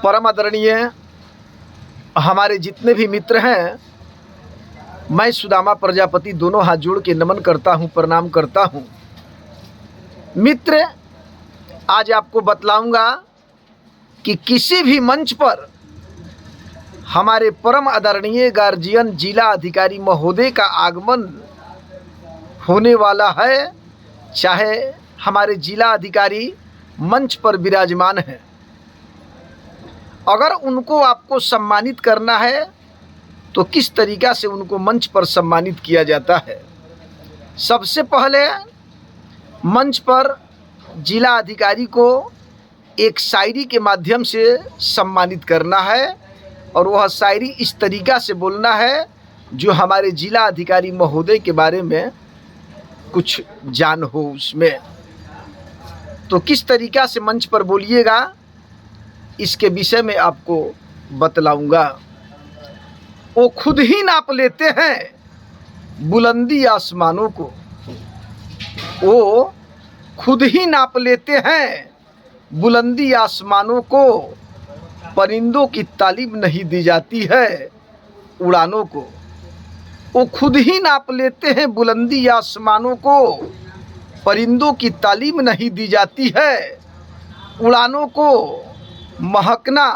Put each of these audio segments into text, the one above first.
परम आदरणीय हमारे जितने भी मित्र हैं, मैं सुदामा प्रजापति दोनों हाथ जोड़ के नमन करता हूं, प्रणाम करता हूं। मित्र, आज आपको बतलाऊंगा कि किसी भी मंच पर हमारे परम आदरणीय गार्जियन जिला अधिकारी महोदय का आगमन होने वाला है, चाहे हमारे जिला अधिकारी मंच पर विराजमान हैं। अगर उनको आपको सम्मानित करना है तो किस तरीक़ा से उनको मंच पर सम्मानित किया जाता है। सबसे पहले मंच पर जिला अधिकारी को एक शायरी के माध्यम से सम्मानित करना है और वह शायरी इस तरीक़ा से बोलना है जो हमारे जिला अधिकारी महोदय के बारे में कुछ जान हो उसमें। तो किस तरीक़ा से मंच पर बोलिएगा, इसके विषय में आपको बतलाऊंगा। वो खुद ही नाप लेते हैं बुलंदी आसमानों को, वो खुद ही नाप लेते हैं बुलंदी आसमानों को। परिंदों की तालीम नहीं दी जाती है उड़ानों को। वो खुद ही नाप लेते हैं बुलंदी आसमानों को। परिंदों की तालीम नहीं दी जाती है उड़ानों को। महकना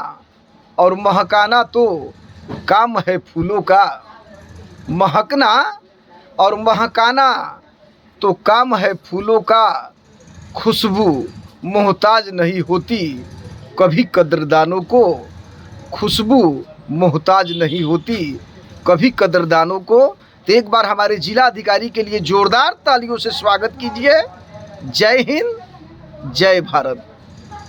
और महकाना तो काम है फूलों का। महकना और महकाना तो काम है फूलों का। खुशबू मोहताज नहीं होती कभी कदरदानों को। खुशबू मोहताज नहीं होती कभी कदरदानों को। तो एक बार हमारे जिला अधिकारी के लिए जोरदार तालियों से स्वागत कीजिए। जय हिंद, जय भारत।